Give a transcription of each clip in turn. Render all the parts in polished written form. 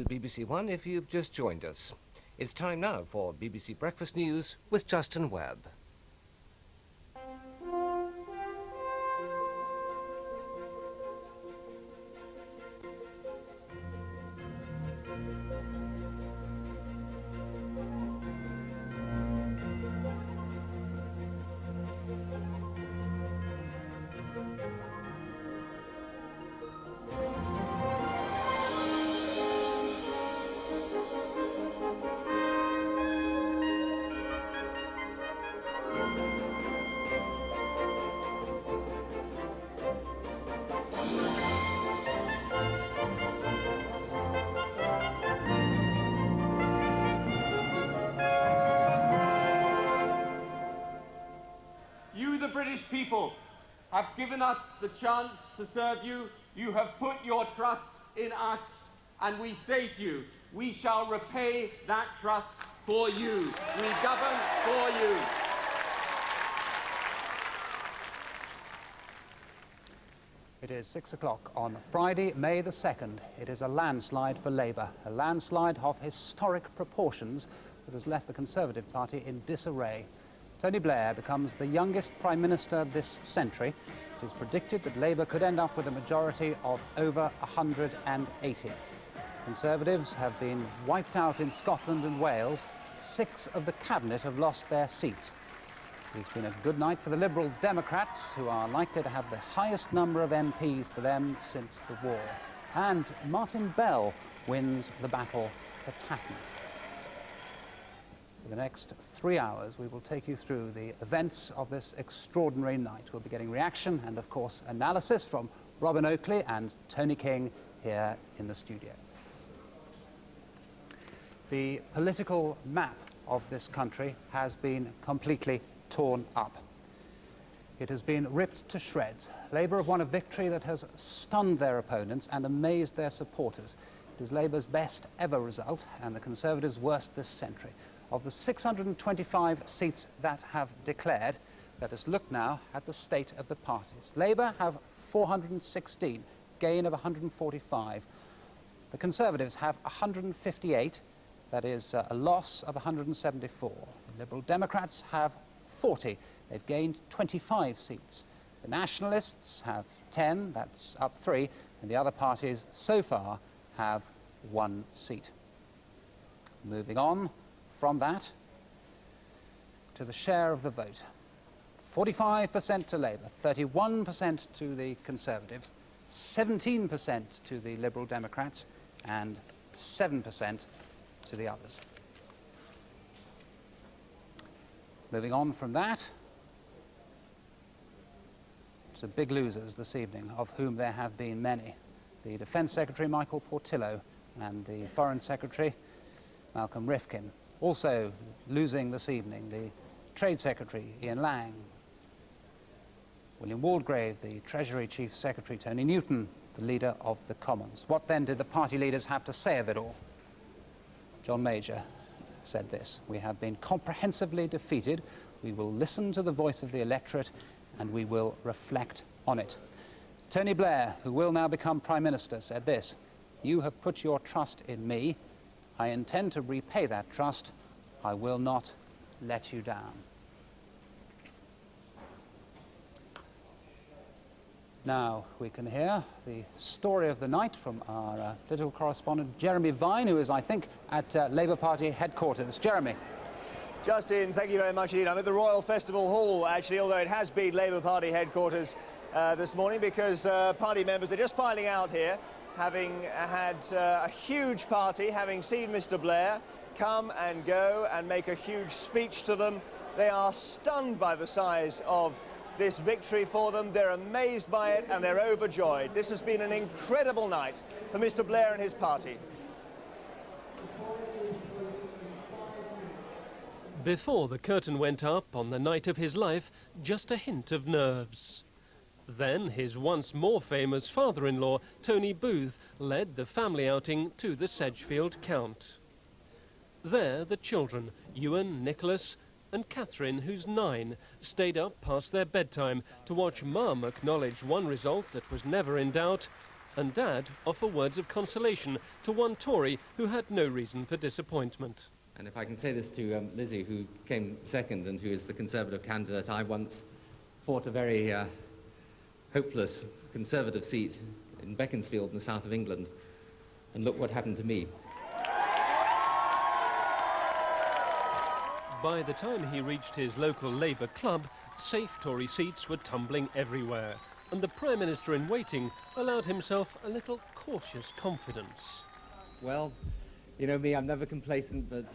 BBC One if you've just joined us. It's time now for BBC Breakfast News with Justin Webb. You, the British people, have given us the chance to serve you. You have put your trust in us, and we say to you, we shall repay that trust for you. We govern for you. It is 6 o'clock on Friday, May the 2nd. It is a landslide for Labour, a landslide of historic proportions that has left the Conservative Party in disarray. Tony Blair becomes the youngest Prime Minister this century. It is predicted that Labour could end up with a majority of over 180. Conservatives have been wiped out in Scotland and Wales. 6 of the Cabinet have lost their seats. It's been a good night for the Liberal Democrats, who are likely to have the highest number of MPs for them since the war. And Martin Bell wins the battle for Tatton. For the next 3 hours, we will take you through the events of this extraordinary night. We'll be getting reaction and, of course, analysis from Robin Oakley and Tony King here in the studio. The political map of this country has been completely torn up. It has been ripped to shreds. Labour have won a victory that has stunned their opponents and amazed their supporters. It is Labour's best ever result and the Conservatives' worst this century. Of the 625 seats that have declared, let us look now at the state of the parties. Labour have 416, gain of 145. The Conservatives have 158, that is a loss of 174. The Liberal Democrats have 40, they've gained 25 seats. The Nationalists have 10, that's up 3, and the other parties so far have 1 seat. Moving on from that to the share of the vote. 45% to Labour, 31% to the Conservatives, 17% to the Liberal Democrats, and 7% to the others. Moving on from that to the big losers this evening, of whom there have been many. The Defence Secretary, Michael Portillo, and the Foreign Secretary, Malcolm Rifkin. Also losing this evening, the Trade Secretary, Ian Lang, William Waldegrave, the Treasury Chief Secretary, Tony Newton, the Leader of the Commons. What then did the party leaders have to say of it all? John Major said this: "We have been comprehensively defeated. We will listen to the voice of the electorate and we will reflect on it." Tony Blair, who will now become Prime Minister, said this: "You have put your trust in me. I intend to repay that trust. I will not let you down." Now we can hear the story of the night from our political correspondent Jeremy Vine, who is, I think, at Labour Party headquarters. Jeremy. Justin, thank you very much indeed. I'm at the Royal Festival Hall, actually, although it has been Labour Party headquarters this morning, because party members, they're just filing out here, having had a huge party, having seen Mr. Blair come and go and make a huge speech to them. They are stunned by the size of this victory for them. They're amazed by it and they're overjoyed. This has been an incredible night for Mr. Blair and his party. Before the curtain went up on the night of his life, just a hint of nerves. Then his once more famous father-in-law, Tony Booth, led the family outing to the Sedgefield Count. There the children, Ewan, Nicholas and Catherine, who's 9, stayed up past their bedtime to watch Mum acknowledge one result that was never in doubt: and Dad offer words of consolation to one Tory who had no reason for disappointment. And if I can say this to Lizzie, who came second and who is the Conservative candidate, I once fought a very hopeless Conservative seat in Beaconsfield in the south of England, and look what happened to me. By the time he reached his local Labour club, safe Tory seats were tumbling everywhere, and the Prime Minister in waiting allowed himself a little cautious confidence. Well, you know me, I'm never complacent, but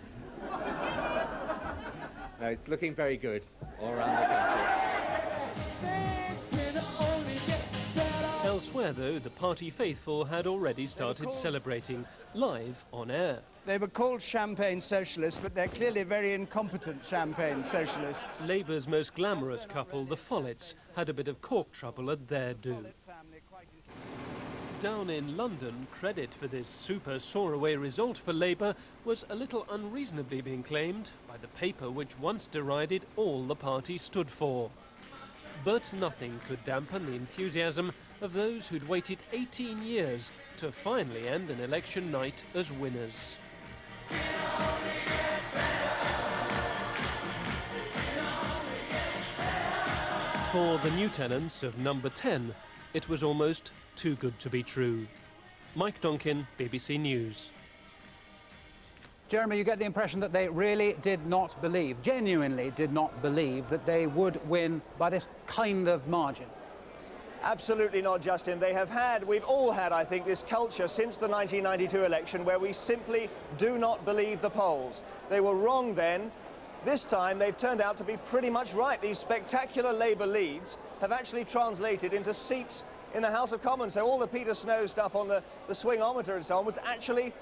no, it's looking very good all around the country. Elsewhere, though, the party faithful had already started celebrating, live on air. They were called champagne socialists, but they're clearly very incompetent champagne socialists. Labour's most glamorous couple, the Follets, had a bit of cork trouble at their due. Down in London, credit for this super soar-away result for Labour was a little unreasonably being claimed by the paper which once derided all the party stood for. But nothing could dampen the enthusiasm of those who'd waited 18 years to finally end an election night as winners. For the new tenants of number 10, it was almost too good to be true. Mike Donkin, BBC News. Jeremy, you get the impression that they really did not believe, genuinely did not believe, that they would win by this kind of margin. Absolutely not, Justin. We've all had, I think, this culture since the 1992 election where we simply do not believe the polls. They were wrong then. This time they've turned out to be pretty much right. These spectacular Labour leads have actually translated into seats in the House of Commons. So all the Peter Snow stuff on the swingometer and so on was actually,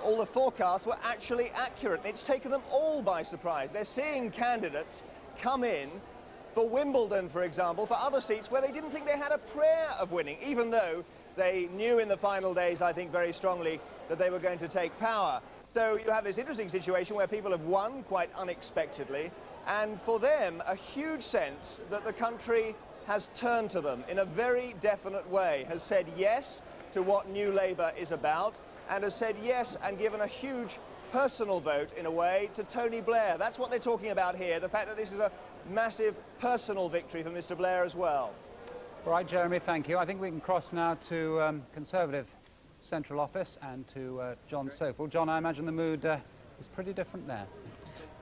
all the forecasts were actually accurate. And it's taken them all by surprise. They're seeing candidates come in for Wimbledon, for example, for other seats where they didn't think they had a prayer of winning, even though they knew in the final days, I think, very strongly that they were going to take power. So you have this interesting situation where people have won quite unexpectedly, and for them, a huge sense that the country has turned to them in a very definite way, has said yes to what New Labour is about, and has said yes and given a huge personal vote, in a way, to Tony Blair. That's what they're talking about here, the fact that this is a massive personal victory for Mr. Blair as well. All right, Jeremy, thank you. I think we can cross now to Conservative Central Office and to John Sopel. John, I imagine the mood is pretty different there.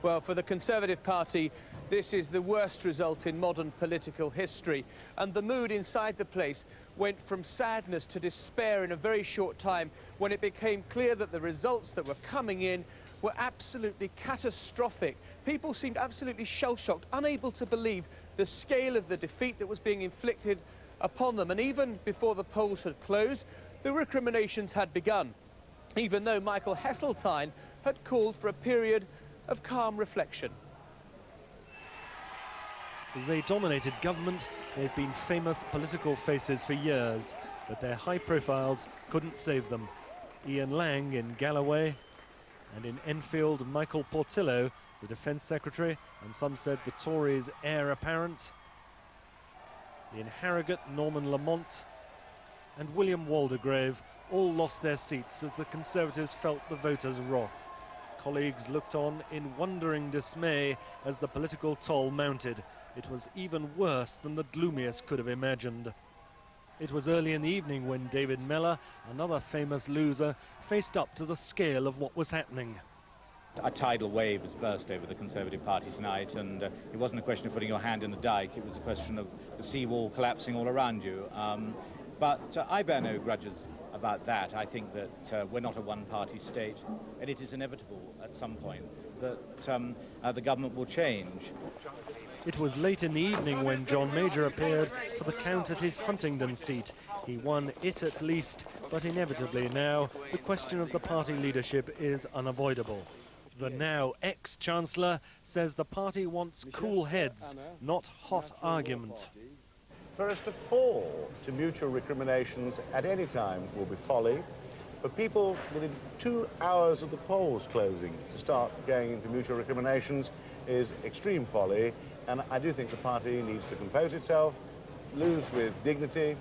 Well, for the Conservative Party, this is the worst result in modern political history. And the mood inside the place went from sadness to despair in a very short time when it became clear that the results that were coming in were absolutely catastrophic. People seemed absolutely shell-shocked, unable to believe the scale of the defeat that was being inflicted upon them. And even before the polls had closed, the recriminations had begun, even though Michael Heseltine had called for a period of calm reflection. They dominated government. They've been famous political faces for years, but their high profiles couldn't save them. Ian Lang in Galloway, and in Enfield, Michael Portillo, the Defence Secretary, and some said the Tories' heir apparent. In Harrogate, Norman Lamont and William Waldegrave all lost their seats as the Conservatives felt the voters' wrath. Colleagues looked on in wondering dismay as the political toll mounted. It was even worse than the gloomiest could have imagined. It was early in the evening when David Mellor, another famous loser, faced up to the scale of what was happening. A tidal wave has burst over the Conservative Party tonight, and it wasn't a question of putting your hand in the dike, it was a question of the seawall collapsing all around you. But I bear no grudges about that. I think that we're not a one-party state, and it is inevitable at some point that the government will change. It was late in the evening when John Major appeared for the count at his Huntingdon seat. He won it at least, but inevitably now the question of the party leadership is unavoidable. The now ex-Chancellor says the party wants cool heads, not hot argument. For us to fall to mutual recriminations at any time will be folly. For people within 2 hours of the polls closing to start going into mutual recriminations is extreme folly, and I do think the party needs to compose itself, lose with dignity.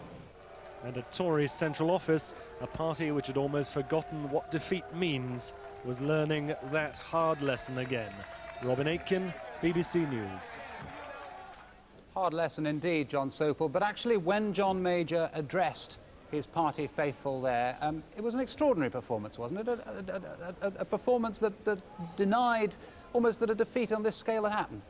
And a Tory central office, a party which had almost forgotten what defeat means, was learning that hard lesson again. Robin Aitken, BBC News. Hard lesson indeed, John Sopel, but actually when John Major addressed his party faithful there, it was an extraordinary performance, wasn't it? A performance that denied almost that a defeat on this scale had happened.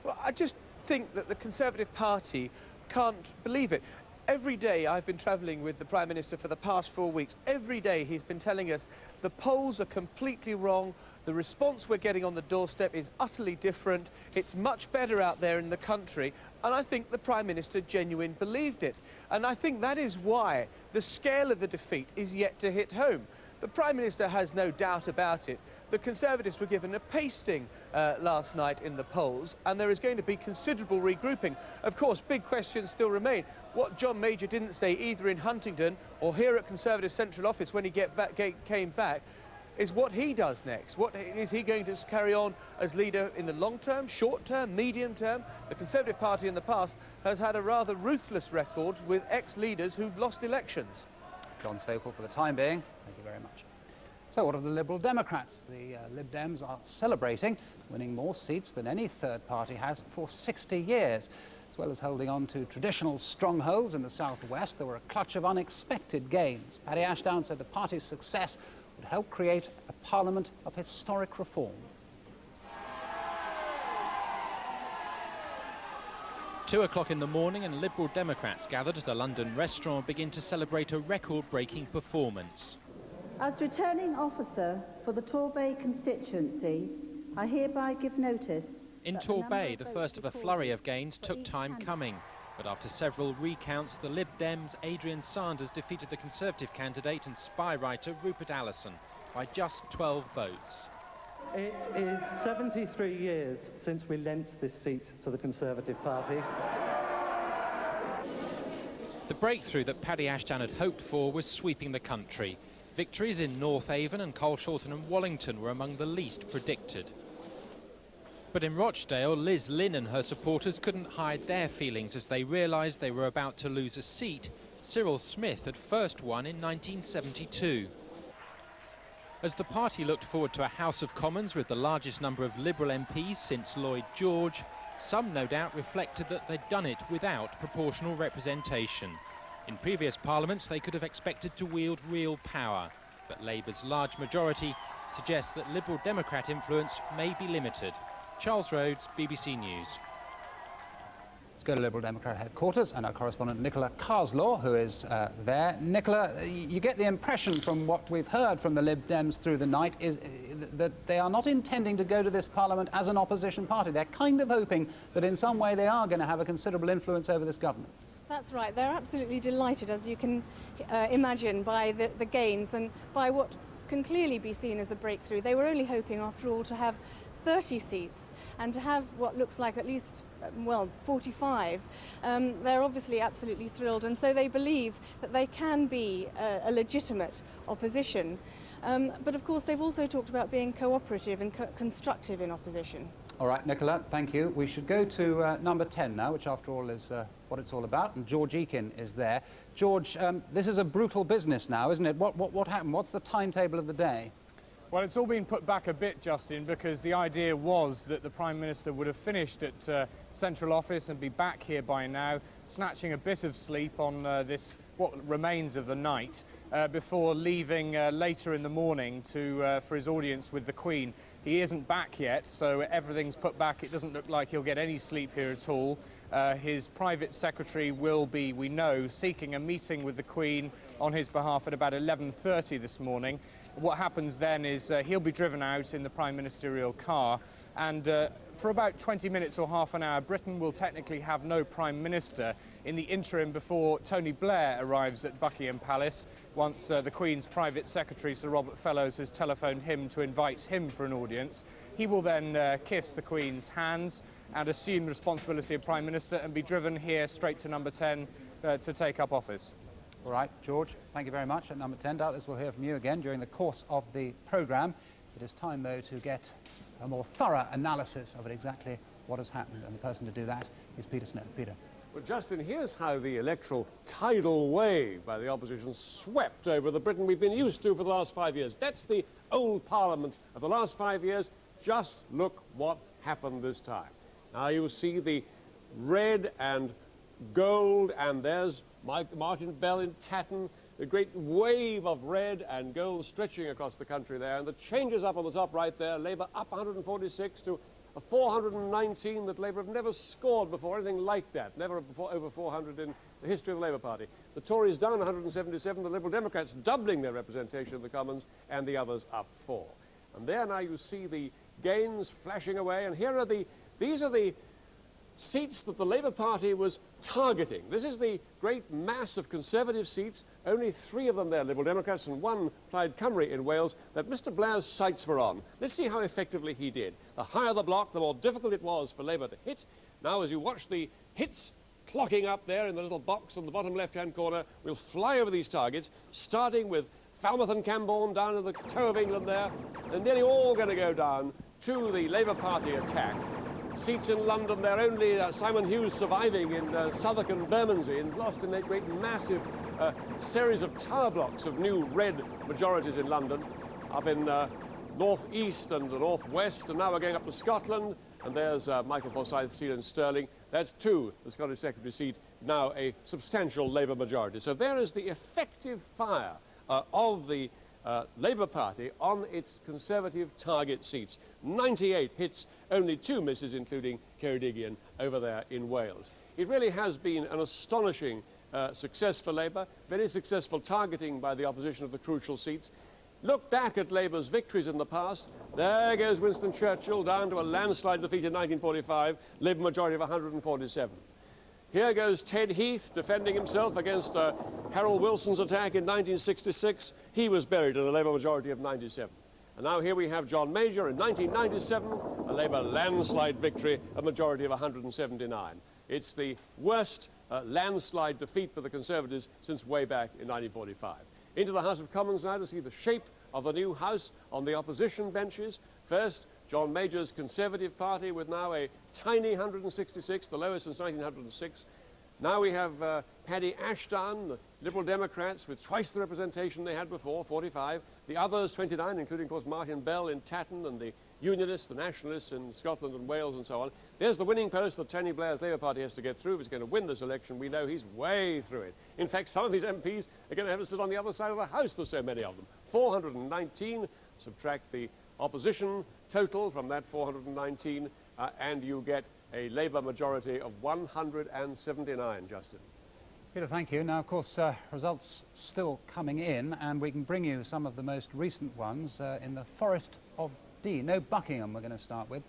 Well, I just think that the Conservative Party can't believe it. Every day I've been travelling with the Prime Minister for the past 4 weeks. Every day he's been telling us the polls are completely wrong, the response we're getting on the doorstep is utterly different, it's much better out there in the country, and I think the Prime Minister genuinely believed it. And I think that is why the scale of the defeat is yet to hit home. The Prime Minister has no doubt about it. The Conservatives were given a pasting last night in the polls, and there is going to be considerable regrouping. Of course, big questions still remain. What John Major didn't say either in Huntingdon or here at Conservative Central Office when he came back is what he does next. What is he going to carry on as leader in the long term, short term, medium term? The Conservative Party in the past has had a rather ruthless record with ex-leaders who've lost elections. John Sopel for the time being. Thank you very much. So what of the Liberal Democrats? The Lib Dems are celebrating, winning more seats than any third party has for 60 years. As well as holding on to traditional strongholds in the southwest, there were a clutch of unexpected gains. Paddy Ashdown said the party's success would help create a parliament of historic reform. 2 o'clock in the morning and Liberal Democrats gathered at a London restaurant begin to celebrate a record-breaking performance. As returning officer for the Torbay constituency, I hereby give notice. In Torbay, the first of a flurry of gains took time coming. But after several recounts, the Lib Dems' Adrian Sanders defeated the Conservative candidate and spy writer Rupert Allison by just 12 votes. It is 73 years since we lent this seat to the Conservative Party. The breakthrough that Paddy Ashdown had hoped for was sweeping the country. Victories in North Avon and Colshorton and Wallington were among the least predicted. But in Rochdale, Liz Lynn and her supporters couldn't hide their feelings as they realised they were about to lose a seat Cyril Smith had first won in 1972. As the party looked forward to a House of Commons with the largest number of Liberal MPs since Lloyd George, some no doubt reflected that they'd done it without proportional representation. In previous parliaments, they could have expected to wield real power, but Labour's large majority suggests that Liberal Democrat influence may be limited. Charles Rhodes, BBC News. Let's go to Liberal Democrat headquarters and our correspondent Nicola Carslaw, who is there. Nicola, you get the impression from what we've heard from the Lib Dems through the night is that they are not intending to go to this parliament as an opposition party. They're kind of hoping that in some way they are going to have a considerable influence over this government. That's right. They're absolutely delighted, as you can imagine, by the gains and by what can clearly be seen as a breakthrough. They were only hoping, after all, to have 30 seats and to have what looks like at least, well, 45. They're obviously absolutely thrilled, and so they believe that they can be a legitimate opposition. But of course they've also talked about being cooperative and constructive in opposition. All right, Nicola, thank you. We should go to number 10 now, which after all is what it's all about, and George Eakin is there. George, this is a brutal business now, isn't it? What happened? What's the timetable of the day? Well, it's all been put back a bit, Justin, because the idea was that the Prime Minister would have finished at Central Office and be back here by now, snatching a bit of sleep on this, what remains of the night, before leaving later in the morning for his audience with the Queen. He isn't back yet, so everything's put back. It doesn't look like he'll get any sleep here at all. His private secretary will be, we know, seeking a meeting with the Queen on his behalf at about 11:30 this morning. What happens then is he'll be driven out in the Prime Ministerial car, and for about 20 minutes or half an hour, Britain will technically have no Prime Minister in the interim before Tony Blair arrives at Buckingham Palace, once the Queen's private secretary, Sir Robert Fellows, has telephoned him to invite him for an audience. He will then kiss the Queen's hands and assume the responsibility of Prime Minister and be driven here straight to number 10 to take up office. All right, George, thank you very much. At number 10, doubtless we'll hear from you again during the course of the programme. It is time, though, to get a more thorough analysis of exactly what has happened, and the person to do that is Peter Snow. Peter. But Justin, here's how the electoral tidal wave by the opposition swept over the Britain we've been used to for the last 5 years. That's the old Parliament of the last 5 years. Just look what happened this time. Now you see the red and gold, and there's Martin Bell in Tatton, the great wave of red and gold stretching across the country there, and the changes up on the top right there, Labour up 146 to a 419 that Labour have never scored before, anything like that, never before over 400 in the history of the Labour Party. The Tories down 177, the Liberal Democrats doubling their representation in the Commons, and the others up 4. And there now you see the gains flashing away, and here are these are the seats that the Labour Party was targeting. This is the great mass of Conservative seats, only 3 of them there, Liberal Democrats, and 1 Plaid Cymru in Wales, that Mr Blair's sights were on. Let's see how effectively he did. The higher the block, the more difficult it was for Labour to hit. Now, as you watch the hits clocking up there in the little box on the bottom left-hand corner, we'll fly over these targets, starting with Falmouth and Camborne down in the toe of England there. They're nearly all going to go down to the Labour Party attack. Seats in London, they're only Simon Hughes surviving in Southwark and Bermondsey, and lost in that great massive series of tower blocks of new red majorities in London, up in north east and the north west, and now we're going up to Scotland, and there's Michael Forsyth, Seal and Stirling. That's 2, the Scottish Secretary seat, now a substantial Labour majority. So there is the effective fire of the Labour Party on its Conservative target seats. 98 hits, only 2 misses, including Ceredigion over there in Wales. It really has been an astonishing success for Labour, very successful targeting by the opposition of the crucial seats. Look back at Labour's victories in the past. There goes Winston Churchill down to a landslide defeat in 1945, Labour majority of 147. Here goes Ted Heath defending himself against Harold Wilson's attack in 1966. He was buried in a Labour majority of 97. And now here we have John Major in 1997, a Labour landslide victory, a majority of 179. It's the worst landslide defeat for the Conservatives since way back in 1945. Into the House of Commons now to see the shape of the new House on the opposition benches. First, John Major's Conservative Party with now a tiny 166, the lowest since 1906. Now we have Paddy Ashton, the Liberal Democrats, with twice the representation they had before, 45. The others, 29, including, of course, Martin Bell in Tatton, and the Unionists, the Nationalists in Scotland and Wales and so on. There's the winning post that Tony Blair's Labour Party has to get through if he's going to win this election. We know he's way through it. In fact, some of his MPs are going to have to sit on the other side of the House. There's so many of them. 419, subtract the opposition total from that 419, and you get a Labour majority of 179, Justin. Peter, thank you. Now, of course, results still coming in, and we can bring you some of the most recent ones in the Forest of Dean. No, Buckingham we're going to start with.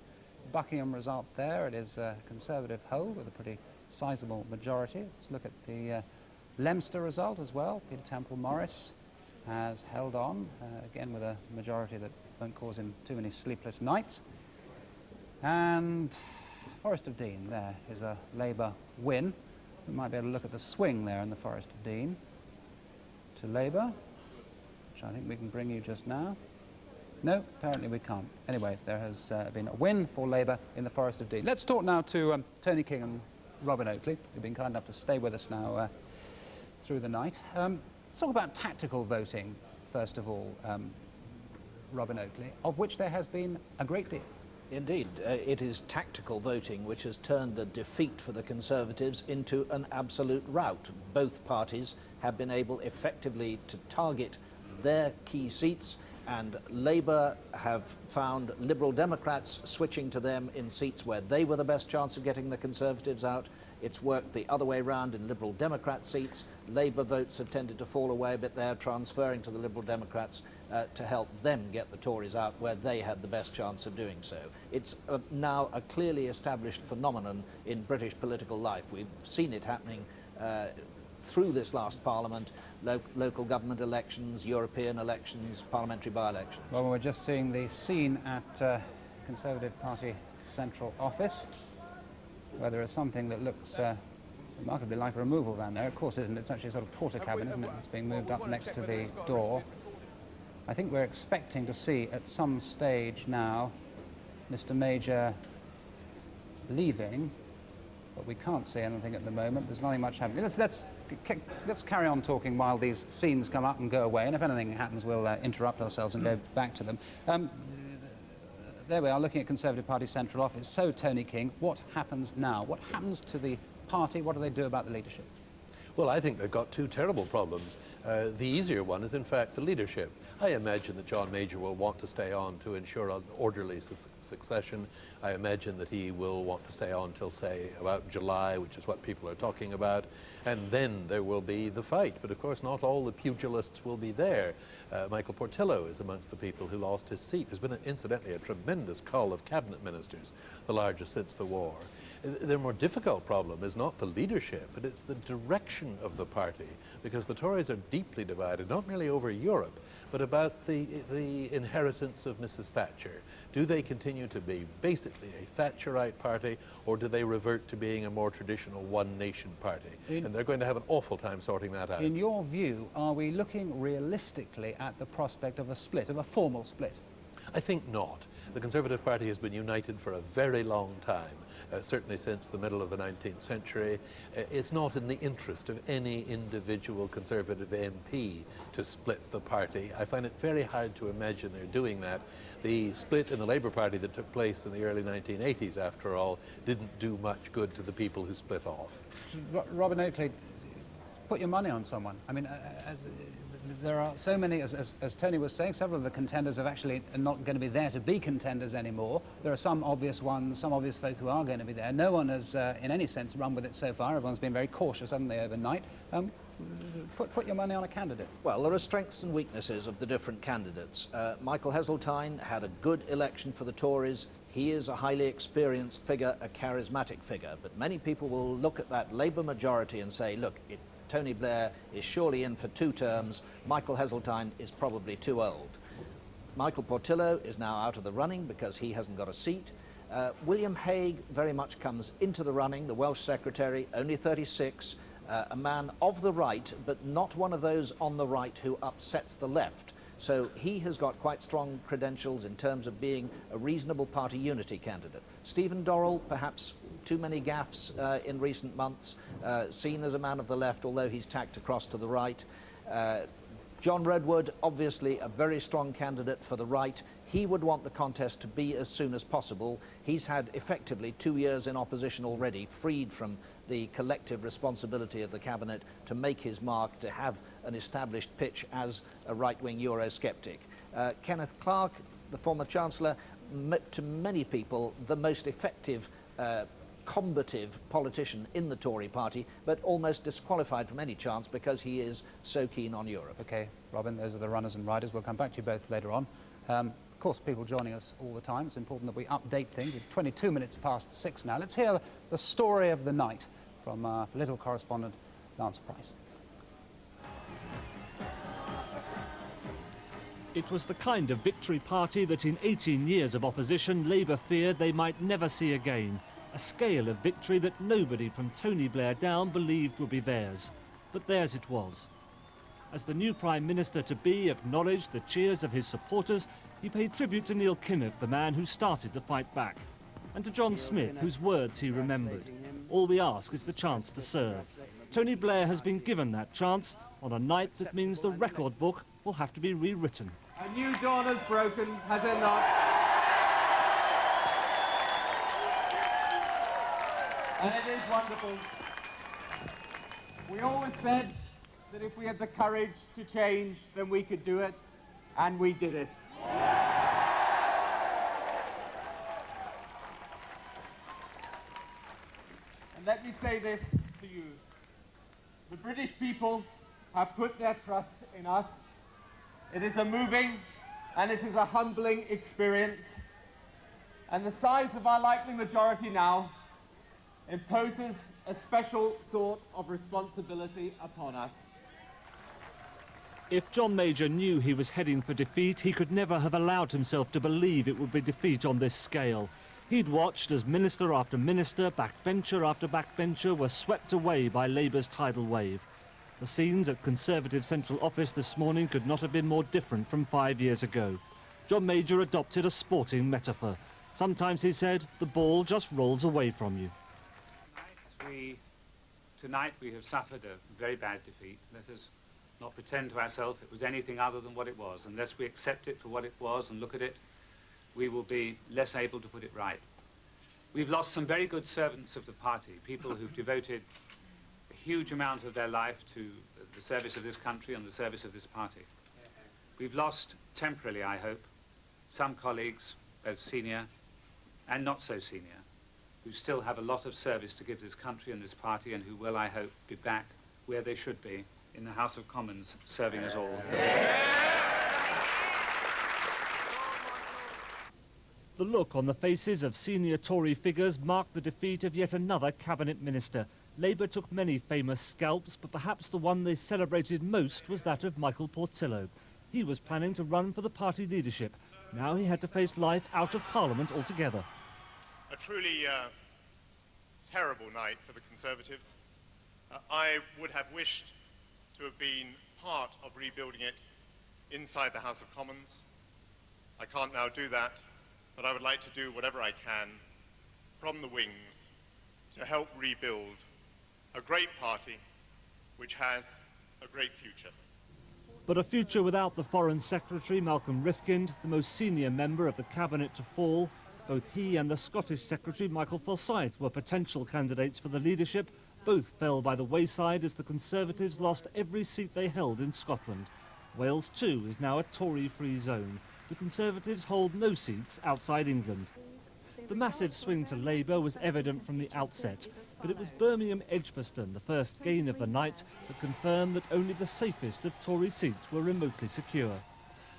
Buckingham result there. It is a Conservative hold with a pretty sizable majority. Let's look at the Leicester result as well. Peter Temple-Morris has held on, again with a majority that won't cause him too many sleepless nights. And Forest of Dean, there is a Labour win. We might be able to look at the swing there in the Forest of Dean to Labour, which I think we can bring you just now. No, apparently we can't. Anyway, there has been a win for Labour in the Forest of Dean. Let's talk now to Tony King and Robin Oakley, who've been kind enough to stay with us now through the night. Let's talk about tactical voting, first of all, Robin Oakley, of which there has been a great deal. Indeed, it is tactical voting which has turned a defeat for the Conservatives into an absolute rout. Both parties have been able effectively to target their key seats, and Labour have found Liberal Democrats switching to them in seats where they were the best chance of getting the Conservatives out. It's worked the other way round in Liberal Democrat seats. Labour votes have tended to fall away a bit there, transferring to the Liberal Democrats to help them get the Tories out where they had the best chance of doing so. It's now a clearly established phenomenon in British political life. We've seen it happening through this last Parliament, local government elections, European elections, parliamentary by-elections. Well, we're just seeing the scene at Conservative Party Central Office, where there is something that looks remarkably like a removal van there. Of course isn't. It's actually a sort of porter cabin, isn't it? It's being moved up next to the door. I think we're expecting to see at some stage now Mr. Major leaving. but we can't see anything at the moment. There's nothing much happening. Let's carry on talking while these scenes come up and go away, and if anything happens, we'll interrupt ourselves and go back to them. There we are, looking at Conservative Party Central Office. So, Tony King, what happens now? What happens to the party? What do they do about the leadership? Well, I think they've got two terrible problems. The easier one is, in fact, the leadership. I imagine that John Major will want to stay on to ensure an orderly succession. I imagine that he will want to stay on till, say, about July, which is what people are talking about. And then there will be the fight. But, of course, not all the pugilists will be there. Michael Portillo is amongst the people who lost his seat. There's been, incidentally, a tremendous cull of cabinet ministers, the largest since the war. The more difficult problem is not the leadership, but it's the direction of the party, because the Tories are deeply divided, not merely over Europe, but about the inheritance of Mrs. Thatcher. Do they continue to be basically a Thatcherite party, or do they revert to being a more traditional one-nation party? And they're going to have an awful time sorting that out. In your view, are we looking realistically at the prospect of a split, of a formal split? I think not. The Conservative Party has been united for a very long time. Certainly since the middle of the 19th century. It's not in the interest of any individual Conservative MP to split the party. I find it very hard to imagine they're doing that. The split in the Labour Party that took place in the early 1980s, after all, didn't do much good to the people who split off. Robin Oakley, put your money on someone. I mean, there are so many, as Tony was saying, several of the contenders are actually not going to be there to be contenders anymore. There are some obvious ones, some obvious folk who are going to be there. No one has, in any sense, run with it so far. Everyone's been very cautious, haven't they, overnight? Put your money on a candidate. Well, there are strengths and weaknesses of the different candidates. Michael Heseltine had a good election for the Tories. He is a highly experienced figure, a charismatic figure. But many people will look at that Labour majority and say, look, Tony Blair is surely in for 2 terms. Michael Heseltine is probably too old. Michael Portillo is now out of the running because he hasn't got a seat. William Hague very much comes into the running, the Welsh Secretary, only 36, a man of the right, but not one of those on the right who upsets the left. So he has got quite strong credentials in terms of being a reasonable party unity candidate. Stephen Dorrell, perhaps too many gaffes in recent months, seen as a man of the left, although he's tacked across to the right. John Redwood, obviously a very strong candidate for the right. He would want the contest to be as soon as possible. He's had effectively 2 years in opposition already, freed from the collective responsibility of the cabinet to make his mark, to have an established pitch as a right-wing Eurosceptic. Kenneth Clarke, the former Chancellor, to many people the most effective combative politician in the Tory party, but almost disqualified from any chance because he is so keen on Europe. Okay, Robin, those are the runners and riders. We'll come back to you both later on. Of course, people joining us all the time. It's important that we update things. It's 22 minutes past 6 now. Let's hear the story of the night from our political correspondent, Lance Price. It was the kind of victory party that in 18 years of opposition, Labour feared they might never see again. A scale of victory that nobody from Tony Blair down believed would be theirs. But theirs it was. As the new Prime Minister-to-be acknowledged the cheers of his supporters, he paid tribute to Neil Kinnock, the man who started the fight back, and to John Smith, whose words he remembered. All we ask is the chance to serve. Tony Blair has been given that chance on a night that means the record book will have to be rewritten. A new dawn has broken, has it not? And it is wonderful. We always said that if we had the courage to change, then we could do it, and we did it. And let me say this to you. The British people have put their trust in us. It is a moving and it is a humbling experience. And the size of our likely majority now imposes a special sort of responsibility upon us. If John Major knew he was heading for defeat, he could never have allowed himself to believe it would be defeat on this scale. He'd watched as minister after minister, backbencher after backbencher were swept away by Labour's tidal wave. The scenes at Conservative Central Office this morning could not have been more different from 5 years ago. John Major adopted a sporting metaphor. Sometimes, he said, the ball just rolls away from you. Tonight we have suffered a very bad defeat. Let us not pretend to ourselves it was anything other than what it was. Unless we accept it for what it was and look at it, we will be less able to put it right. We've lost some very good servants of the party, people who've devoted a huge amount of their life to the service of this country and the service of this party. We've lost, temporarily I hope, some colleagues, both senior and not so senior, who still have a lot of service to give this country and this party, and who will, I hope, be back where they should be, in the House of Commons, serving us all. The look on the faces of senior Tory figures marked the defeat of yet another cabinet minister. Labour took many famous scalps, but perhaps the one they celebrated most was that of Michael Portillo. He was planning to run for the party leadership. Now he had to face life out of Parliament altogether. A truly terrible night for the Conservatives. I would have wished to have been part of rebuilding it inside the House of Commons. I can't now do that, but I would like to do whatever I can from the wings to help rebuild a great party which has a great future. But a future without the Foreign Secretary, Malcolm Rifkind, the most senior member of the cabinet to fall. Both he and the Scottish Secretary, Michael Forsyth, were potential candidates for the leadership. Both fell by the wayside as the Conservatives lost every seat they held in Scotland. Wales, too, is now a Tory-free zone. The Conservatives hold no seats outside England. The massive swing to Labour was evident from the outset, but it was Birmingham Edgbaston, the first gain of the night, that confirmed that only the safest of Tory seats were remotely secure.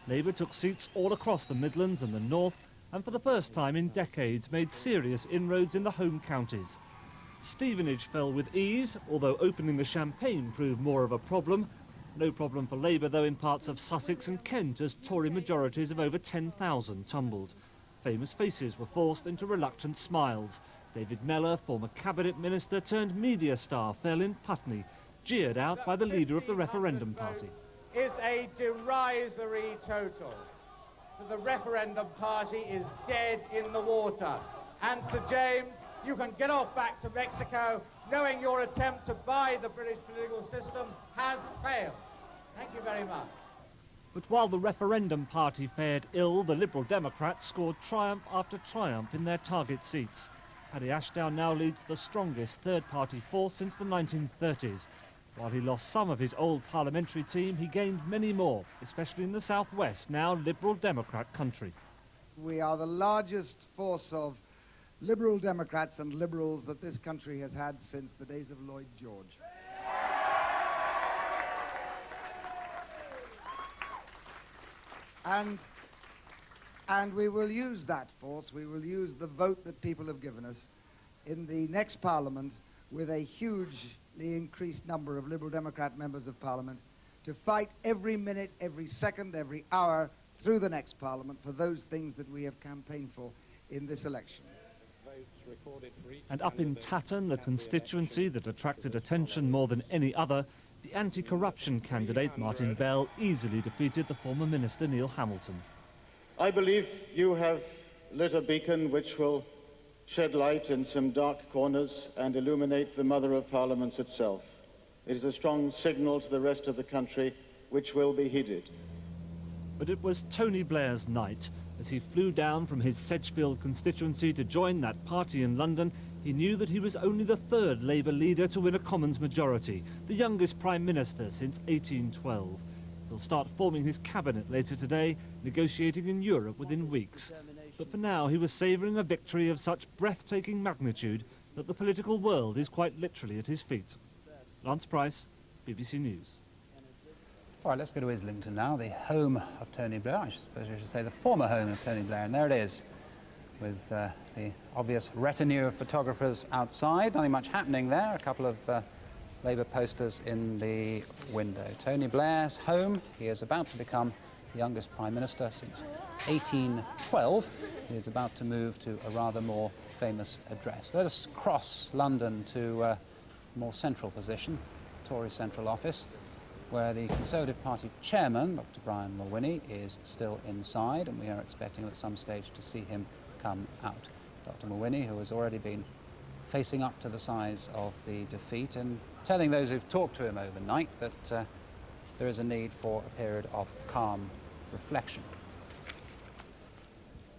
Labour took seats all across the Midlands and the North, and for the first time in decades made serious inroads in the home counties. Stevenage fell with ease, although opening the champagne proved more of a problem. No problem for Labour, though, in parts of Sussex and Kent, as Tory majorities of over 10,000 tumbled. Famous faces were forced into reluctant smiles. David Mellor, former cabinet minister turned media star, fell in Putney, jeered out by the leader of the referendum party. Is a derisory total. The referendum party is dead in the water. And Sir James, you can get off back to Mexico knowing your attempt to buy the British political system has failed. Thank you very much. But while the referendum party fared ill, the Liberal Democrats scored triumph after triumph in their target seats. Paddy Ashdown now leads the strongest third-party force since the 1930s. While he lost some of his old parliamentary team, he gained many more, especially in the southwest, now Liberal Democrat country. We are the largest force of Liberal Democrats and Liberals that this country has had since the days of Lloyd George. And we will use that force, we will use the vote that people have given us in the next Parliament with a hugely increased number of Liberal Democrat members of Parliament to fight every minute, every second, every hour through the next Parliament for those things that we have campaigned for in this election. And up in Tatton, the constituency that attracted attention more than any other, the anti-corruption candidate Martin Bell easily defeated the former minister Neil Hamilton. I believe you have lit a beacon which will shed light in some dark corners and illuminate the Mother of Parliaments itself. It is a strong signal to the rest of the country which will be heeded. But it was Tony Blair's night. As he flew down from his Sedgefield constituency to join that party in London, he knew that he was only the third Labour leader to win a Commons majority, the youngest Prime Minister since 1812. He'll start forming his cabinet later today, negotiating in Europe within weeks. But for now, he was savouring a victory of such breathtaking magnitude that the political world is quite literally at his feet. Lance Price, BBC News. All right, let's go to Islington now, the home of Tony Blair. I suppose I should say the former home of Tony Blair. And there it is, with the obvious retinue of photographers outside. Nothing much happening there. A couple of Labour posters in the window. Tony Blair's home. He is about to become the youngest Prime Minister since 1812. He is about to move to a rather more famous address. Let us cross London to a more central position, Tory Central Office, where the Conservative Party chairman, Dr. Brian Mulwiney, is still inside, and we are expecting at some stage to see him come out. Dr. Mulwiney, who has already been facing up to the size of the defeat, and telling those who've talked to him overnight that there is a need for a period of calm reflection.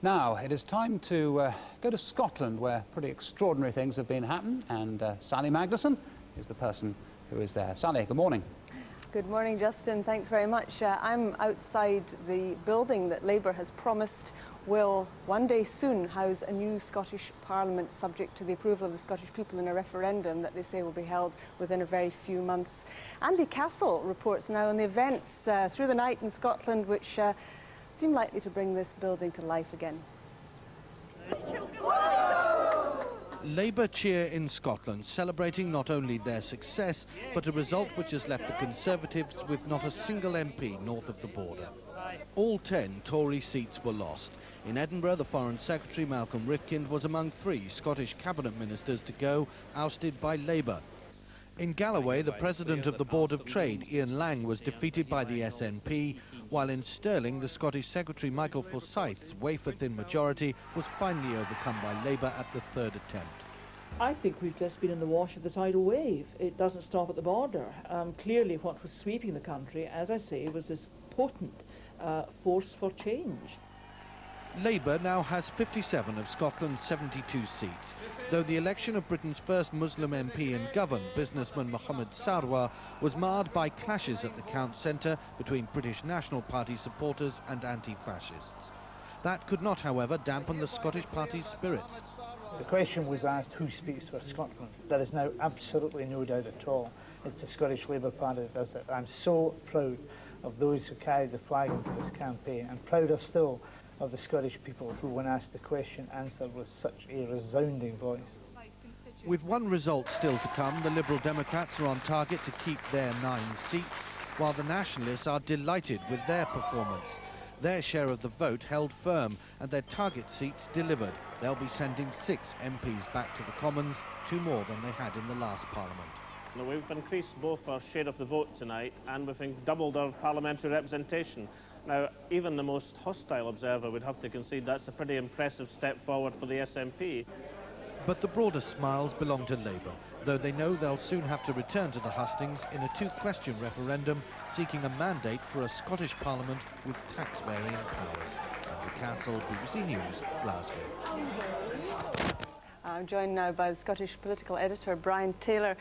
Now, it is time to go to Scotland, where pretty extraordinary things have been happening, and Sally Magnuson is the person who is there. Sally, good morning. Good morning, Justin. Thanks very much. I'm outside the building that Labour has promised will one day soon house a new Scottish Parliament, subject to the approval of the Scottish people in a referendum that they say will be held within a very few months. Andy Castle reports now on the events through the night in Scotland, which seem likely to bring this building to life again. Labour cheer in Scotland, celebrating not only their success, but a result which has left the Conservatives with not a single MP north of the border. All 10 Tory seats were lost. In Edinburgh, the Foreign Secretary, Malcolm Rifkind, was among 3 Scottish cabinet ministers to go, ousted by Labour. In Galloway, the President of the Board of Trade, Ian Lang, was defeated by the SNP, while in Stirling, the Scottish Secretary, Michael Forsyth's wafer-thin majority was finally overcome by Labour at the 3rd attempt. I think we've just been in the wash of the tidal wave. It doesn't stop at the border. Clearly what was sweeping the country, as I say, was this potent force for change. Labour now has 57 of Scotland's 72 seats, though the election of Britain's first Muslim MP and Govan, businessman Mohammed Sarwar, was marred by clashes at the Count Centre between British National Party supporters and anti-fascists. That could not, however, dampen the Scottish Party's spirits. The question was asked, who speaks for Scotland? There is now absolutely no doubt at all. It's the Scottish Labour Party that does it. I'm so proud of those who carried the flag into this campaign, and prouder still of the Scottish people who, when asked the question, answered with such a resounding voice. With one result still to come, the Liberal Democrats are on target to keep their 9 seats, while the Nationalists are delighted with their performance. Their share of the vote held firm and their target seats delivered. They'll be sending 6 MPs back to the Commons, 2 more than they had in the last Parliament. Now, we've increased both our share of the vote tonight and we've doubled our parliamentary representation. Now, even the most hostile observer would have to concede that's a pretty impressive step forward for the SNP. But the broader smiles belong to Labour, though they know they'll soon have to return to the hustings in a 2-question referendum seeking a mandate for a Scottish Parliament with tax-varying powers. Andrew Castle, BBC News, Glasgow. I'm joined now by the Scottish political editor, Brian Taylor.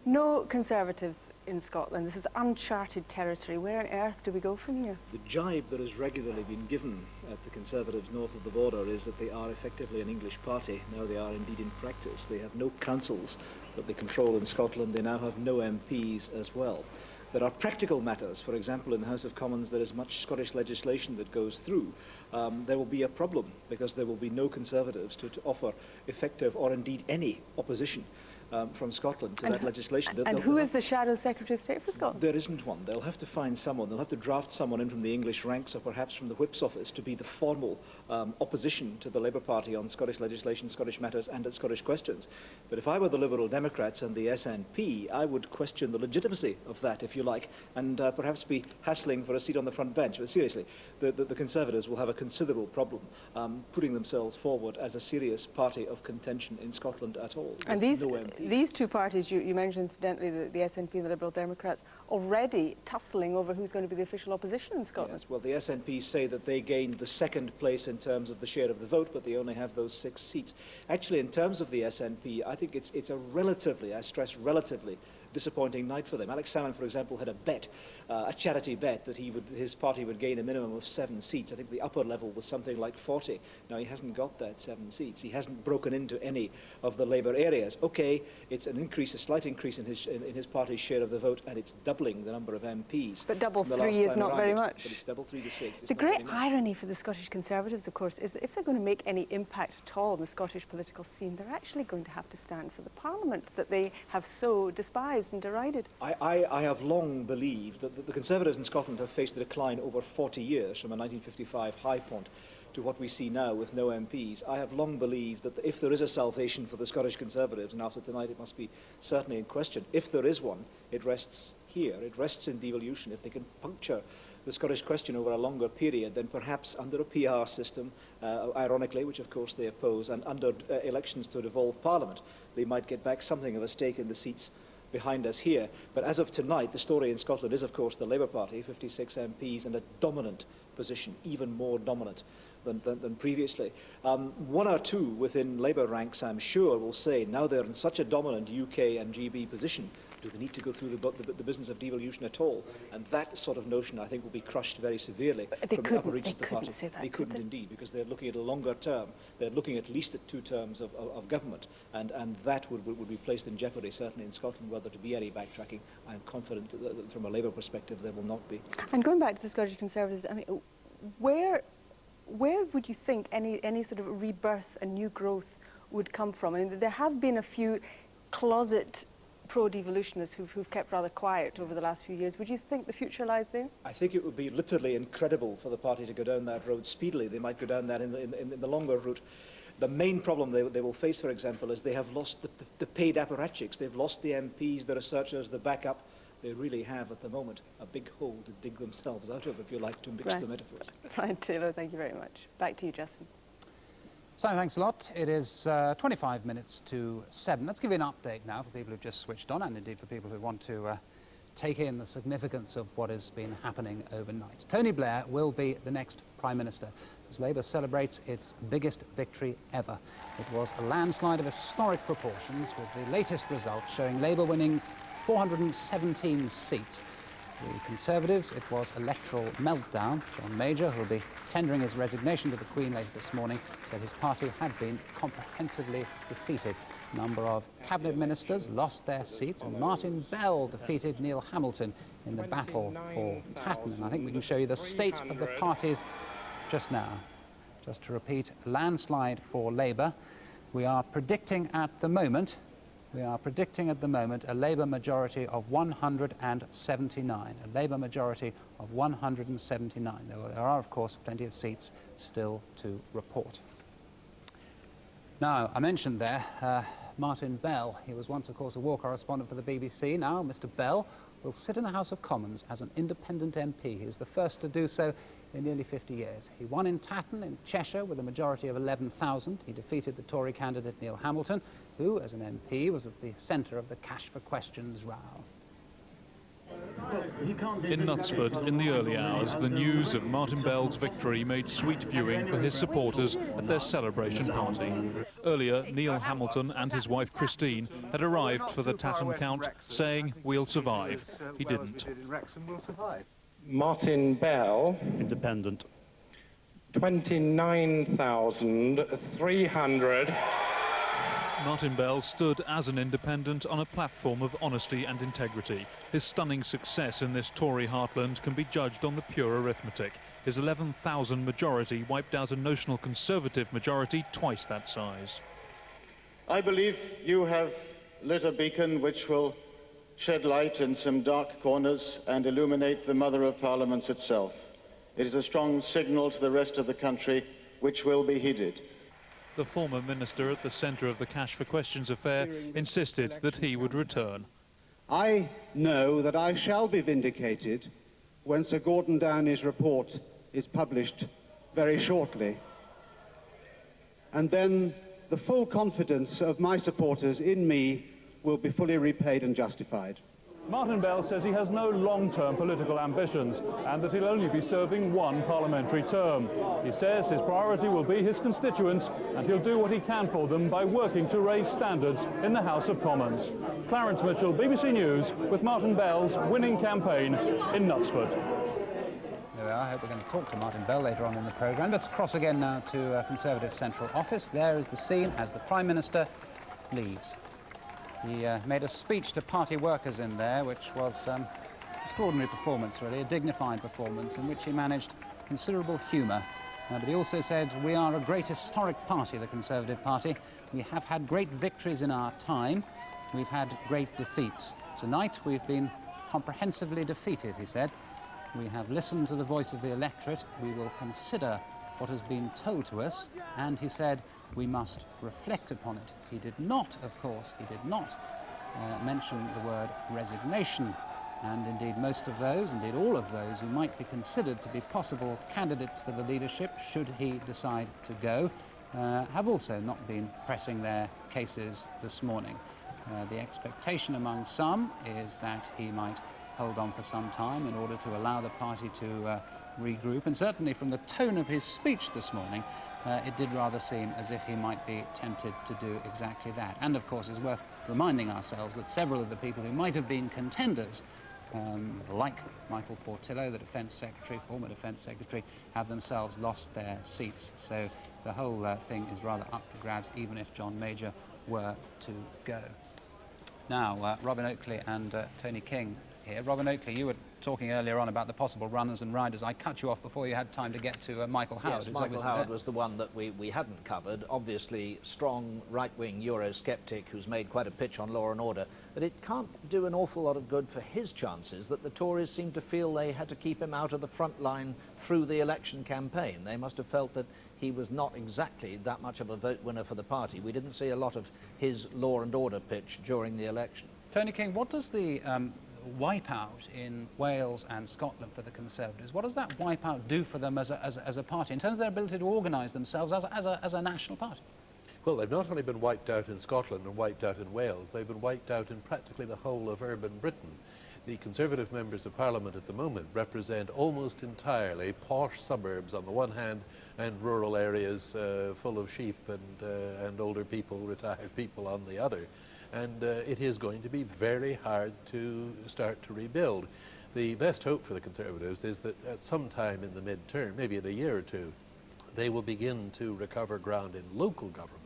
No Conservatives in Scotland. This is uncharted territory. Where on earth do we go from here? The jibe that has regularly been given at the Conservatives north of the border is that they are effectively an English party. Now they are indeed in practice. They have no councils that they control in Scotland. They now have no MPs as well. There are practical matters. For example, in the House of Commons there is much Scottish legislation that goes through. There will be a problem because there will be no Conservatives to offer effective or indeed any opposition from Scotland to that legislation. And who is the Shadow Secretary of State for Scotland? There isn't one. They'll have to find someone. They'll have to draft someone in from the English ranks or perhaps from the Whip's office to be the formal opposition to the Labour Party on Scottish legislation, Scottish matters and at Scottish questions. But if I were the Liberal Democrats and the SNP, I would question the legitimacy of that, if you like, and perhaps be hassling for a seat on the front bench. But seriously, the Conservatives will have a considerable problem putting themselves forward as a serious party of contention in Scotland at all. And these 2 parties, you mentioned incidentally the SNP and the Liberal Democrats, already tussling over who's going to be the official opposition in Scotland. Yes, well, the SNP say that they gained the 2nd place in terms of the share of the vote, but they only have those 6 seats. Actually, in terms of the SNP, I think it's a relatively, I stress relatively, disappointing night for them. Alex Salmond, for example, had a bet, a charity bet, that his party would gain a minimum of 7 seats. I think the upper level was something like 40. Now, he hasn't got that 7 seats. He hasn't broken into any of the Labour areas. Okay, it's an increase, a slight increase in his party's share of the vote, and it's doubling the number of MPs. But double 3 is not very much. But it's double 3 to 6. The great irony for the Scottish Conservatives, of course, is that if they're going to make any impact at all in the Scottish political scene, they're actually going to have to stand for the Parliament that they have so despised and derided. I have long believed that the Conservatives in Scotland have faced a decline over 40 years from a 1955 high point to what we see now with no MPs. I have long believed that if there is a salvation for the Scottish Conservatives, and after tonight it must be certainly in question, if there is one, it rests here. It rests in devolution. If they can puncture the Scottish question over a longer period, then perhaps under a PR system, ironically, which of course they oppose, and under elections to devolve Parliament, they might get back something of a stake in the seats behind us here. But as of tonight, the story in Scotland is, of course, the Labour Party, 56 MPs in a dominant position, even more dominant than previously. One or two within Labour ranks, I'm sure, will say, now they're in such a dominant UK and GB position, do they need to go through the business of devolution at all? And that sort of notion, I think, will be crushed very severely from the upper reaches of the party. Say that, they couldn't indeed, because they're looking at a longer term. They're looking at least at 2 terms of government, and that would be placed in jeopardy, certainly in Scotland, whether to be any backtracking. I'm confident that from a Labour perspective there will not be. And going back to the Scottish Conservatives, I mean, where would you think any sort of rebirth and new growth would come from? I mean, there have been a few closet pro-devolutionists who've kept rather quiet over the last few years. Would you think the future lies there? I think it would be literally incredible for the party to go down that road speedily. They might go down that in the longer route. The main problem they will face, for example, is they have lost the paid apparatchiks. They've lost the MPs, the researchers, the backup. They really have, at the moment, a big hole to dig themselves out of, if you like to mix the metaphors. Brian Taylor, thank you very much. Back to you, Justin. Simon, thanks a lot. It is 25 minutes to 7. Let's give you an update now for people who've just switched on, and indeed for people who want to take in the significance of what has been happening overnight. Tony Blair will be the next Prime Minister as Labour celebrates its biggest victory ever. It was a landslide of historic proportions, with the latest results showing Labour winning 417 seats. The Conservatives, it was electoral meltdown. John Major, who will be tendering his resignation to the Queen later this morning, said his party had been comprehensively defeated. A number of cabinet ministers lost their seats, and Martin Bell defeated Neil Hamilton in the battle for Tatton. And I think we can show you the state of the parties just now. Just to repeat, landslide for Labour. We are predicting at the moment a Labour majority of 179. A Labour majority of 179. There are, of course, plenty of seats still to report. Now, I mentioned there Martin Bell. He was once, of course, a war correspondent for the BBC. Now, Mr. Bell will sit in the House of Commons as an independent MP. He is the first to do so in nearly 50 years. He won in Tatton in Cheshire with a majority of 11,000. He defeated the Tory candidate Neil Hamilton, who, as an MP, was at the centre of the Cash for Questions row. In Knutsford, in the early hours, the news of Martin Bell's victory made sweet viewing for his supporters at their celebration party. Earlier, Neil Hamilton and his wife Christine had arrived for the Tatton count, saying, "We'll survive." He didn't. Martin Bell, independent. 29,300. Martin Bell stood as an independent on a platform of honesty and integrity. His stunning success in this Tory heartland can be judged on the pure arithmetic. His 11,000 majority wiped out a notional Conservative majority twice that size. I believe you have lit a beacon which will shed light in some dark corners and illuminate the Mother of Parliaments itself. It is a strong signal to the rest of the country which will be heeded. The former minister at the centre of the Cash for Questions affair insisted that he would return. I know that I shall be vindicated when Sir Gordon Downey's report is published very shortly. And then the full confidence of my supporters in me will be fully repaid and justified. Martin Bell says he has no long-term political ambitions and that he'll only be serving one parliamentary term. He says his priority will be his constituents and he'll do what he can for them by working to raise standards in the House of Commons. Clarence Mitchell, BBC News, with Martin Bell's winning campaign in Knutsford. There we are. I hope we're going to talk to Martin Bell later on in the programme. Let's cross again now to Conservative Central Office. There is the scene as the Prime Minister leaves. He made a speech to party workers in there, which was an extraordinary performance, really, a dignified performance in which he managed considerable humour. But he also said, "We are a great historic party, the Conservative Party. We have had great victories in our time. We've had great defeats. Tonight we've been comprehensively defeated," he said. "We have listened to the voice of the electorate. We will consider what has been told to us," and he said, "we must reflect upon it." He did not, of course, mention the word resignation. And indeed most of those, indeed all of those who might be considered to be possible candidates for the leadership, should he decide to go, have also not been pressing their cases this morning. The expectation among some is that he might hold on for some time in order to allow the party to regroup. And certainly from the tone of his speech this morning, it did rather seem as if he might be tempted to do exactly that. And of course, it's worth reminding ourselves that several of the people who might have been contenders, like Michael Portillo, the Defence Secretary, former Defence Secretary, have themselves lost their seats. So the whole thing is rather up for grabs, even if John Major were to go. Now, Robin Oakley and Tony King here. Robin Oakley, you were talking earlier on about the possible runners and riders. I cut you off before you had time to get to Michael Howard. Yes, Michael Howard was the one that we hadn't covered. Obviously, strong right-wing Eurosceptic who's made quite a pitch on law and order, but it can't do an awful lot of good for his chances that the Tories seem to feel they had to keep him out of the front line through the election campaign. They must have felt that he was not exactly that much of a vote winner for the party. We didn't see a lot of his law and order pitch during the election. Tony King, what does the wipeout in Wales and Scotland for the Conservatives, what does that wipeout do for them as a party in terms of their ability to organise themselves as a national party? Well, they've not only been wiped out in Scotland and wiped out in Wales, they've been wiped out in practically the whole of urban Britain. The Conservative members of Parliament at the moment represent almost entirely posh suburbs on the one hand and rural areas full of sheep and older people, retired people on the other. And it is going to be very hard to start to rebuild. The best hope for the Conservatives is that at some time in the midterm, maybe in a year or two, they will begin to recover ground in local government.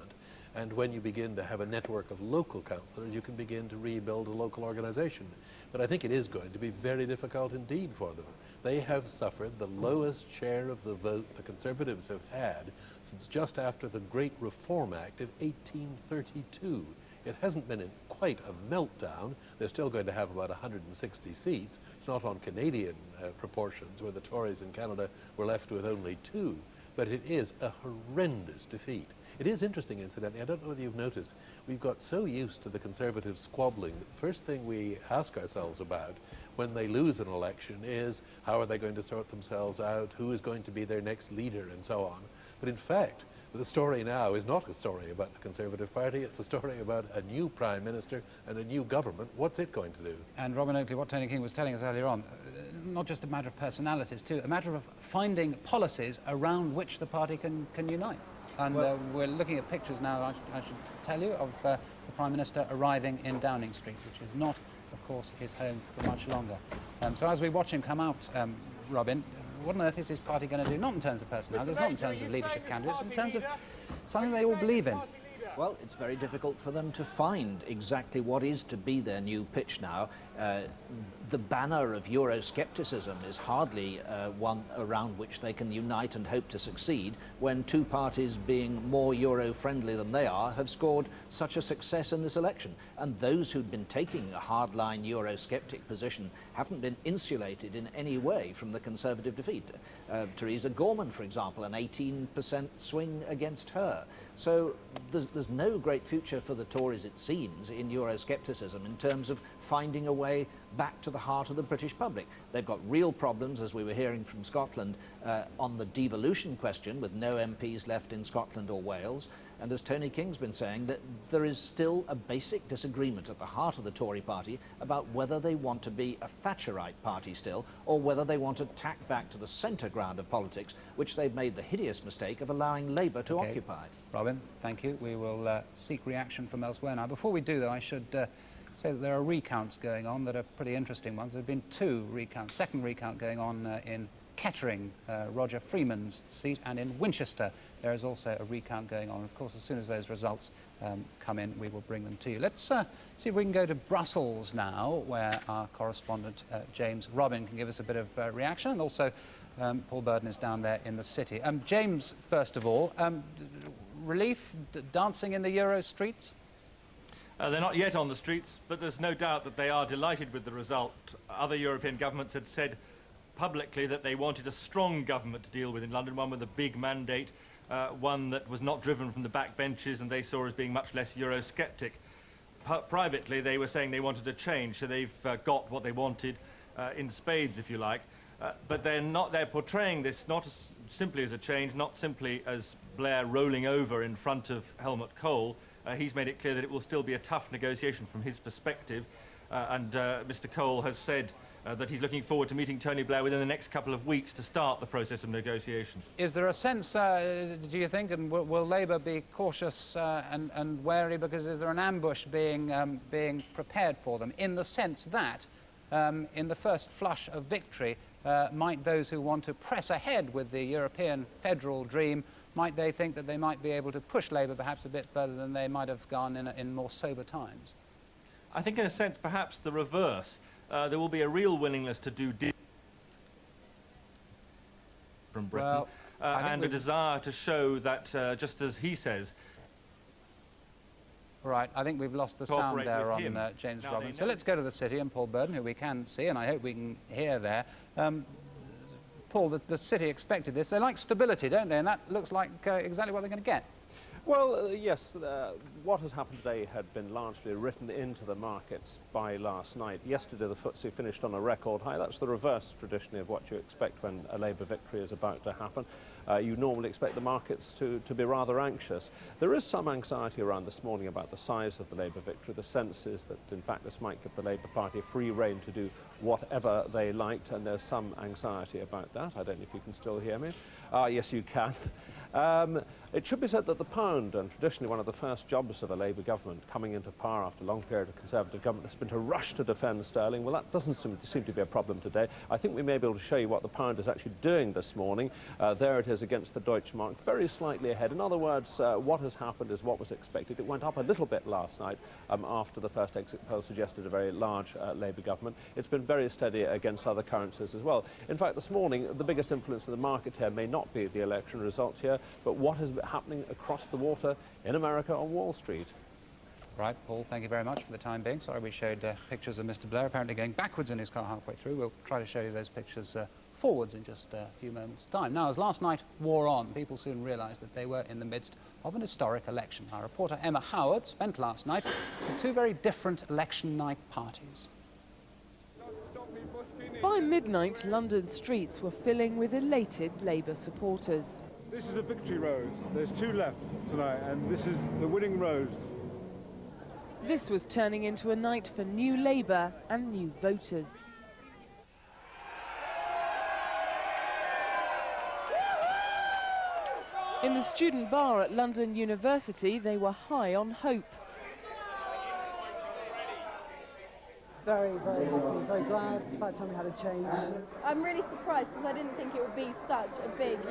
And when you begin to have a network of local councillors, you can begin to rebuild a local organisation. But I think it is going to be very difficult indeed for them. They have suffered the lowest share of the vote the Conservatives have had since just after the Great Reform Act of 1832. It hasn't been in quite a meltdown. They're still going to have about 160 seats. It's not on Canadian proportions, where the Tories in Canada were left with only 2. But it is a horrendous defeat. It is interesting, incidentally, I don't know whether you've noticed, we've got so used to the Conservatives squabbling that the first thing we ask ourselves about when they lose an election is how are they going to sort themselves out, who is going to be their next leader, and so on. But in fact, the story now is not a story about the Conservative Party, it's a story about a new Prime Minister and a new government. What's it going to do? And Robin Oakley, what Tony King was telling us earlier on, not just a matter of personalities too, a matter of finding policies around which the party can unite. And we're looking at pictures now, I should tell you, of the Prime Minister arriving in Downing Street, which is not, of course, his home for much longer. So as we watch him come out, Robin, what on earth is his party going to do? Not in terms of personalities, not in terms of leadership candidates, but in terms of something they all believe in. Well, it's very difficult for them to find exactly what is to be their new pitch now. The banner of Euroscepticism is hardly one around which they can unite and hope to succeed when two parties being more Euro-friendly than they are have scored such a success in this election. And those who'd been taking a hardline Eurosceptic position haven't been insulated in any way from the Conservative defeat. Theresa Gorman, for example, an 18% swing against her. So there's no great future for the Tories, it seems, in Euroscepticism in terms of finding a way back to the heart of the British public. They've got real problems, as we were hearing from Scotland, on the devolution question, with no MPs left in Scotland or Wales. And as Tony King's been saying, that there is still a basic disagreement at the heart of the Tory party about whether they want to be a Thatcherite party still, or whether they want to tack back to the centre ground of politics, which they've made the hideous mistake of allowing Labour to occupy. Robin, thank you. We will seek reaction from elsewhere now. Before we do, though, I should say that there are recounts going on that are pretty interesting ones. There have been 2 recounts, second recount going on in Kettering, Roger Freeman's seat, and in Winchester there is also a recount going on. Of course, as soon as those results come in, we will bring them to you. Let's see if we can go to Brussels now, where our correspondent James Robin can give us a bit of reaction, and also Paul Burden is down there in the city. James, first of all, relief, dancing in the Euro streets? They're not yet on the streets, but there's no doubt that they are delighted with the result. Other European governments had said publicly that they wanted a strong government to deal with in London, one with a big mandate, one that was not driven from the backbenches and they saw as being much less Eurosceptic. Privately, they were saying they wanted a change, so they've got what they wanted in spades, if you like. But they're portraying this not simply as a change, not simply as Blair rolling over in front of Helmut Kohl, he's made it clear that it will still be a tough negotiation from his perspective. And Mr. Cole has said that he's looking forward to meeting Tony Blair within the next couple of weeks to start the process of negotiation. Is there a sense, do you think, and will Labour be cautious and wary, because is there an ambush being prepared for them, in the sense that in the first flush of victory, might those who want to press ahead with the European federal dream, might they think that they might be able to push Labour perhaps a bit further than they might have gone in more sober times? I think in a sense perhaps the reverse. There will be a real willingness to do from Britain, and a desire to show that, just as he says... Right, I think we've lost the sound there on James Robbins. So let's go to the city and Paul Burden, who we can see, and I hope we can hear there. Paul, the city expected this. They like stability, don't they? And that looks like exactly what they're going to get. Well, yes, what has happened today had been largely written into the markets by last night. Yesterday, the FTSE finished on a record high. That's the reverse, traditionally, of what you expect when a Labour victory is about to happen. You normally expect the markets to be rather anxious. There is some anxiety around this morning about the size of the Labour victory. The sense is that, in fact, this might give the Labour Party free rein to do whatever they liked, and there's some anxiety about that. I don't know if you can still hear me. Yes, you can. It should be said that the pound, and traditionally one of the first jobs of a Labour government coming into power after a long period of Conservative government, has been to rush to defend sterling. Well, that doesn't seem to be a problem today. I think we may be able to show you what the pound is actually doing this morning. There it is against the Deutschmark, very slightly ahead. In other words, what has happened is what was expected. It went up a little bit last night after the first exit poll suggested a very large Labour government. It's been very steady against other currencies as well. In fact, this morning, the biggest influence of the market here may not be the election result here, but what is happening across the water in America on Wall Street. Right, Paul, thank you very much for the time being. Sorry we showed pictures of Mr. Blair apparently going backwards in his car halfway through. We'll try to show you those pictures forwards in just a few moments' time. Now, as last night wore on, people soon realised that they were in the midst of an historic election. Our reporter Emma Howard spent last night with two very different election night parties. By midnight, London streets were filling with elated Labour supporters. This is a victory rose. There's two left tonight, and this is the winning rose. This was turning into a night for new Labour and new voters. In the student bar at London University, they were high on hope. Very, very happy, very glad. It's about time we had a change. I'm really surprised because I didn't think it would be such a big,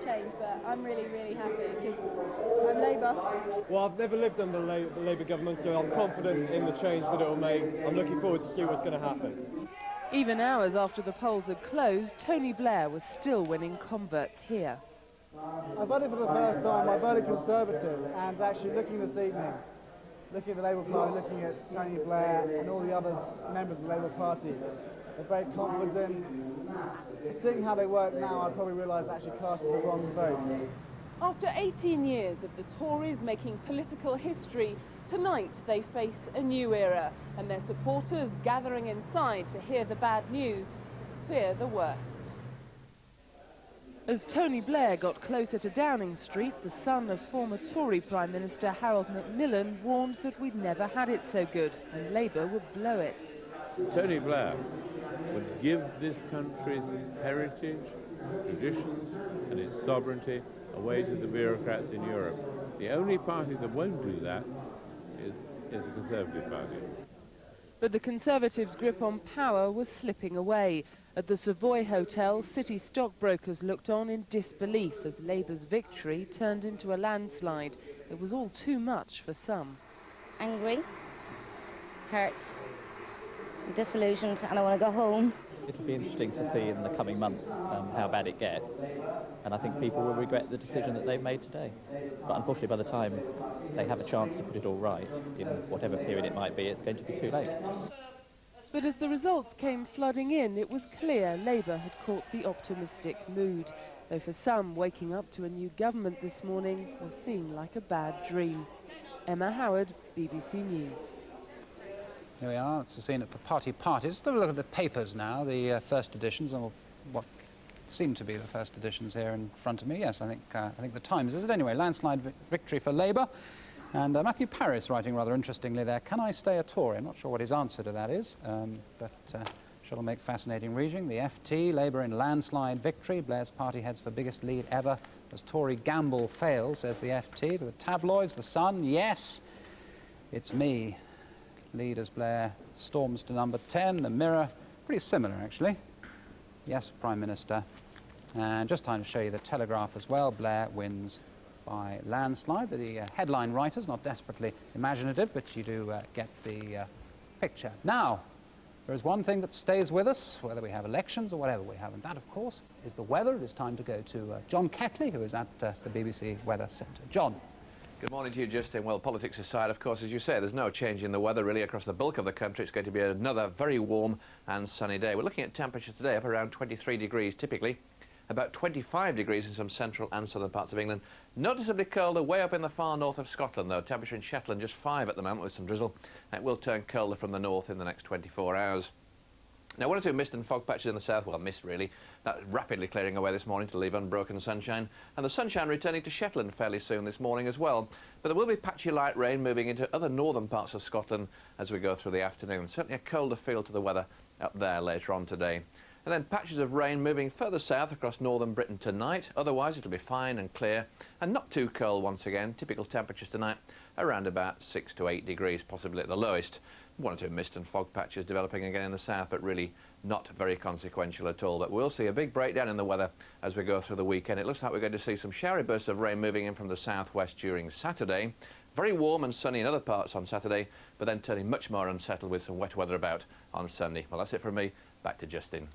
change, but I'm really, really happy because I'm Labour. Well, I've never lived under the Labour government, so I'm confident in the change that it will make. I'm looking forward to see what's going to happen. Even hours after the polls had closed, Tony Blair was still winning converts here. I voted for the first time. I voted Conservative, and actually looking this evening, looking at the Labour Party, looking at Tony Blair and all the other members of the Labour Party, they're very confident. Seeing how they work now, I probably realise I actually casted the wrong vote. After 18 years of the Tories making political history, tonight they face a new era, and their supporters gathering inside to hear the bad news fear the worst. As Tony Blair got closer to Downing Street, the son of former Tory Prime Minister Harold Macmillan warned that we'd never had it so good and Labour would blow it. Tony Blair would give this country's heritage, traditions and its sovereignty away to the bureaucrats in Europe. The only party that won't do that is the Conservative Party. But the Conservatives' grip on power was slipping away. At the Savoy Hotel, city stockbrokers looked on in disbelief as Labour's victory turned into a landslide. It was all too much for some. Angry, hurt, disillusioned, and I want to go home. It'll be interesting to see in the coming months how bad it gets, and I think people will regret the decision that they've made today. But unfortunately, by the time they have a chance to put it all right, in whatever period it might be, it's going to be too late. But as the results came flooding in, it was clear Labour had caught the optimistic mood, though for some, waking up to a new government this morning will seem like a bad dream. Emma Howard, BBC News. Here we are, it's the scene at the parties. Let's have a look at the papers now, the first editions, or what seem to be the first editions here in front of me. Yes, I think the Times is it anyway. Landslide victory for Labour. And Matthew Paris writing rather interestingly there, can I stay a Tory? I'm not sure what his answer to that is, but sure will make fascinating reading. The FT, Labour in landslide victory. Blair's party heads for biggest lead ever as Tory gamble fails, says the FT. To the tabloids, The Sun, yes, it's me. Lead as Blair storms to number 10. The Mirror, pretty similar actually. Yes, Prime Minister. And just time to show you the Telegraph as well. Blair wins by landslide. The headline writers, not desperately imaginative, but you do get the picture. Now, there is one thing that stays with us, whether we have elections or whatever we have, and that, of course, is the weather. It is time to go to John Ketley, who is at the BBC Weather Centre. John. Good morning to you, Justin. Well, politics aside, of course, as you say, there's no change in the weather really across the bulk of the country. It's going to be another very warm and sunny day. We're looking at temperatures today up around 23 degrees typically, about 25 degrees in some central and southern parts of England. Noticeably colder way up in the far north of Scotland, though. Temperature in Shetland just 5 at the moment with some drizzle. It will turn colder from the north in the next 24 hours. Now, one or two mist and fog patches in the south, well, mist really, that's rapidly clearing away this morning to leave unbroken sunshine, and the sunshine returning to Shetland fairly soon this morning as well. But there will be patchy light rain moving into other northern parts of Scotland as we go through the afternoon. Certainly a colder feel to the weather up there later on today. And then patches of rain moving further south across northern Britain tonight. Otherwise, it'll be fine and clear and not too cold once again. Typical temperatures tonight around about 6 to 8 degrees, possibly at the lowest. One or two mist and fog patches developing again in the south, but really not very consequential at all. But we'll see a big breakdown in the weather as we go through the weekend. It looks like we're going to see some showery bursts of rain moving in from the southwest during Saturday. Very warm and sunny in other parts on Saturday, but then turning much more unsettled with some wet weather about on Sunday. Well, that's it from me. Back to Justin.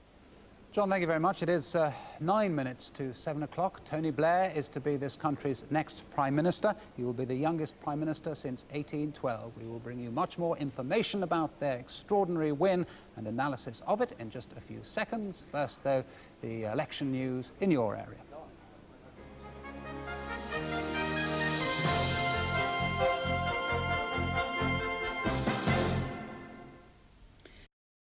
John, thank you very much. It is 9 minutes to 7 o'clock. Tony Blair is to be this country's next Prime Minister. He will be the youngest Prime Minister since 1812. We will bring you much more information about their extraordinary win and analysis of it in just a few seconds. First, though, the election news in your area.